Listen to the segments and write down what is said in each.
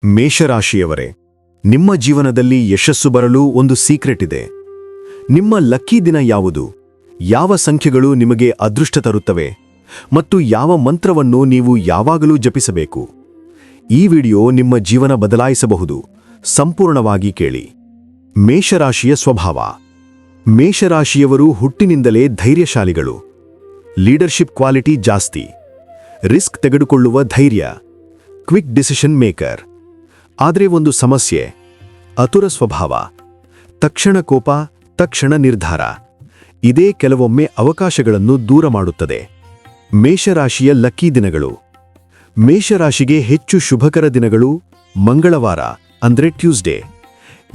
ಮೇಷರಾಶಿಯವರೇ, ನಿಮ್ಮ ಜೀವನದಲ್ಲಿ ಯಶಸ್ಸು ಬರಲು ಒಂದು ಸೀಕ್ರೆಟ್ ಇದೆ. ನಿಮ್ಮ ಲಕ್ಕಿ ದಿನ ಯಾವುದು, ಯಾವ ಸಂಖ್ಯೆಗಳು ನಿಮಗೆ ಅದೃಷ್ಟ ತರುತ್ತವೆ ಮತ್ತು ಯಾವ ಮಂತ್ರವನ್ನು ನೀವು ಯಾವಾಗಲೂ ಜಪಿಸಬೇಕು. ಈ ವಿಡಿಯೋ ನಿಮ್ಮ ಜೀವನ ಬದಲಾಯಿಸಬಹುದು. ಸಂಪೂರ್ಣವಾಗಿ ಕೇಳಿ. ಮೇಷರಾಶಿಯ ಸ್ವಭಾವ. ಮೇಷರಾಶಿಯವರು ಹುಟ್ಟಿನಿಂದಲೇ ಧೈರ್ಯಶಾಲಿಗಳು. ಲೀಡರ್ಶಿಪ್ ಕ್ವಾಲಿಟಿ ಜಾಸ್ತಿ. ರಿಸ್ಕ್ ತೆಗೆದುಕೊಳ್ಳುವ ಧೈರ್ಯ. Quick decision maker. ಆದರೆ ಒಂದು ಸಮಸ್ಯೆ, ಆತುರ ಸ್ವಭಾವ. ತಕ್ಷಣ ಕೋಪ, ತಕ್ಷಣ ನಿರ್ಧಾರ. ಇದೇ ಕೆಲವೊಮ್ಮೆ ಅವಕಾಶಗಳನ್ನು ದೂರ ಮಾಡುತ್ತದೆ. ಮೇಷರಾಶಿಯ ಲಕ್ಕಿ ದಿನಗಳು. ಮೇಷರಾಶಿಗೆ ಹೆಚ್ಚು ಶುಭಕರ ದಿನಗಳು ಮಂಗಳವಾರ ಅಂದ್ರೆ ಟ್ಯೂಸ್ಡೇ.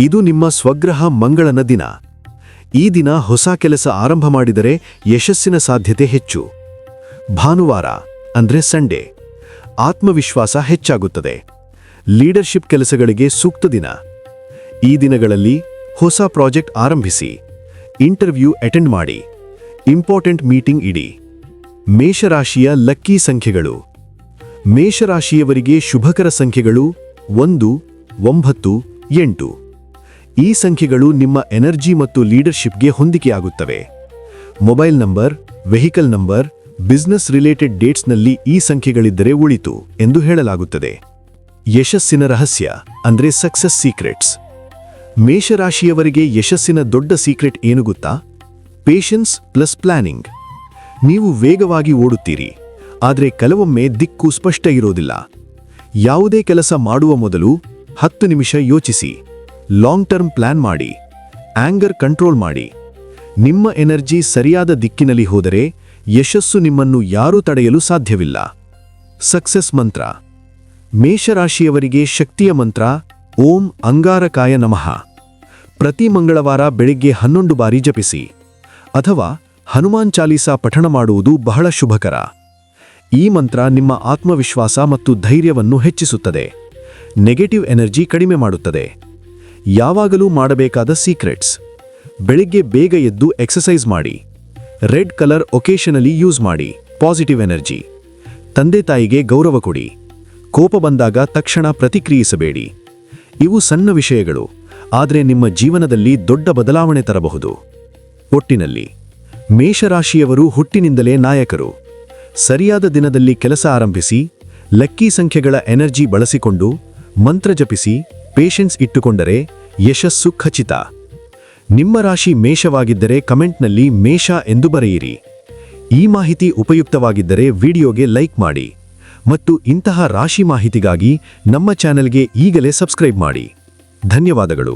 ಇದು ನಿಮ್ಮ ಸ್ವಗ್ರಹ ಮಂಗಳನ ದಿನ. ಈ ದಿನ ಹೊಸ ಕೆಲಸ ಆರಂಭ ಮಾಡಿದರೆ ಯಶಸ್ಸಿನ ಸಾಧ್ಯತೆ ಹೆಚ್ಚು. ಭಾನುವಾರ ಅಂದ್ರೆ ಸಂಡೇ. ಆತ್ಮವಿಶ್ವಾಸ ಹೆಚ್ಚಾಗುತ್ತದೆ. ಲೀಡರ್ಶಿಪ್ ಕೆಲಸಗಳಿಗೆ ಸೂಕ್ತ ದಿನ. ಈ ದಿನಗಳಲ್ಲಿ ಹೊಸ ಪ್ರಾಜೆಕ್ಟ್ ಆರಂಭಿಸಿ, ಇಂಟರ್ವ್ಯೂ ಅಟೆಂಡ್ ಮಾಡಿ, ಇಂಪಾರ್ಟೆಂಟ್ ಮೀಟಿಂಗ್ ಇಡಿ. ಮೇಷರಾಶಿಯ ಲಕ್ಕಿ ಸಂಖ್ಯೆಗಳು. ಮೇಷರಾಶಿಯವರಿಗೆ ಶುಭಕರ ಸಂಖ್ಯೆಗಳು 1, 9, 8. ಈ ಸಂಖ್ಯೆಗಳು ನಿಮ್ಮ ಎನರ್ಜಿ ಮತ್ತು ಲೀಡರ್ಶಿಪ್ಗೆ ಹೊಂದಿಕೆಯಾಗುತ್ತವೆ. Mobile number, vehicle number, business related ಡೇಟ್ಸ್ನಲ್ಲಿ ಈ ಸಂಖ್ಯೆಗಳಿದ್ದರೆ ಉಳಿತು ಎಂದು ಹೇಳಲಾಗುತ್ತದೆ. ಯಶಸ್ಸಿನ ರಹಸ್ಯ ಅಂದ್ರೆ ಸಕ್ಸಸ್ ಸೀಕ್ರೆಟ್ಸ್. ಮೇಷರಾಶಿಯವರಿಗೆ ಯಶಸ್ಸಿನ ದೊಡ್ಡ ಸೀಕ್ರೆಟ್ ಏನು ಗೊತ್ತಾ? Patience plus planning. ನೀವು ವೇಗವಾಗಿ ಓಡುತ್ತೀರಿ, ಆದರೆ ಕೆಲವೊಮ್ಮೆ ದಿಕ್ಕು ಸ್ಪಷ್ಟ ಇರೋದಿಲ್ಲ. ಯಾವುದೇ ಕೆಲಸ ಮಾಡುವ ಮೊದಲು 10 ನಿಮಿಷ ಯೋಚಿಸಿ. ಲಾಂಗ್ ಟರ್ಮ್ ಪ್ಲಾನ್ ಮಾಡಿ. ಆಂಗರ್ ಕಂಟ್ರೋಲ್ ಮಾಡಿ. ನಿಮ್ಮ ಎನರ್ಜಿ ಸರಿಯಾದ ದಿಕ್ಕಿನಲ್ಲಿ ಹೋದರೆ ಯಶಸ್ಸು ನಿಮ್ಮನ್ನು ಯಾರೂ ತಡೆಯಲು ಸಾಧ್ಯವಿಲ್ಲ. ಸಕ್ಸಸ್ ಮಂತ್ರ. ಮೇಷರಾಶಿಯವರಿಗೆ ಶಕ್ತಿಯ ಮಂತ್ರ ಓಂ ಅಂಗಾರಕಾಯ ನಮಃ. ಪ್ರತಿ ಮಂಗಳವಾರ ಬೆಳಿಗ್ಗೆ 11 ಬಾರಿ ಜಪಿಸಿ, ಅಥವಾ ಹನುಮಾನ್ ಚಾಲೀಸಾ ಪಠಣ ಮಾಡುವುದು ಬಹಳ ಶುಭಕರ. ಈ ಮಂತ್ರ ನಿಮ್ಮ ಆತ್ಮವಿಶ್ವಾಸ ಮತ್ತು ಧೈರ್ಯವನ್ನು ಹೆಚ್ಚಿಸುತ್ತದೆ. ನೆಗೆಟಿವ್ ಎನರ್ಜಿ ಕಡಿಮೆ ಮಾಡುತ್ತದೆ. ಯಾವಾಗಲೂ ಮಾಡಬೇಕಾದ ಸೀಕ್ರೆಟ್ಸ್: ಬೆಳಿಗ್ಗೆ ಬೇಗ ಎದ್ದು ಎಕ್ಸಸೈಸ್ ಮಾಡಿ. ರೆಡ್ ಕಲರ್ ಒಕೇಶನಲಿ ಯೂಸ್ ಮಾಡಿ, ಪಾಸಿಟಿವ್ ಎನರ್ಜಿ. ತಂದೆ ತಾಯಿಗೆ ಗೌರವ ಕೊಡಿ. ಕೋಪ ಬಂದಾಗ ತಕ್ಷಣ ಪ್ರತಿಕ್ರಿಯಿಸಬೇಡಿ. ಇವು ಸಣ್ಣ ವಿಷಯಗಳು, ಆದರೆ ನಿಮ್ಮ ಜೀವನದಲ್ಲಿ ದೊಡ್ಡ ಬದಲಾವಣೆ ತರಬಹುದು. ಒಟ್ಟಿನಲ್ಲಿ ಮೇಷರಾಶಿಯವರು ಹುಟ್ಟಿನಿಂದಲೇ ನಾಯಕರು. ಸರಿಯಾದ ದಿನದಲ್ಲಿ ಕೆಲಸ ಆರಂಭಿಸಿ, ಲಕ್ಕಿ ಸಂಖ್ಯೆಗಳ ಎನರ್ಜಿ ಬಳಸಿಕೊಂಡು, ಮಂತ್ರ ಜಪಿಸಿ, ಪೇಷನ್ಸ್ ಇಟ್ಟುಕೊಂಡರೆ ಯಶಸ್ಸು ಖಚಿತ. ನಿಮ್ಮ ರಾಶಿ ಮೇಷವಾಗಿದ್ದರೆ ಕಮೆಂಟ್ನಲ್ಲಿ ಮೇಷ ಎಂದು ಬರೆಯಿರಿ. ಈ ಮಾಹಿತಿ ಉಪಯುಕ್ತವಾಗಿದ್ದರೆ ವಿಡಿಯೋಗೆ ಲೈಕ್ ಮಾಡಿ ಮತ್ತು ಇಂತಹ ರಾಶಿ ಮಾಹಿತಿಗಾಗಿ ನಮ್ಮ ಚಾನೆಲ್ಗೆ ಈಗಲೇ ಸಬ್ಸ್ಕ್ರೈಬ್ ಮಾಡಿ. ಧನ್ಯವಾದಗಳು.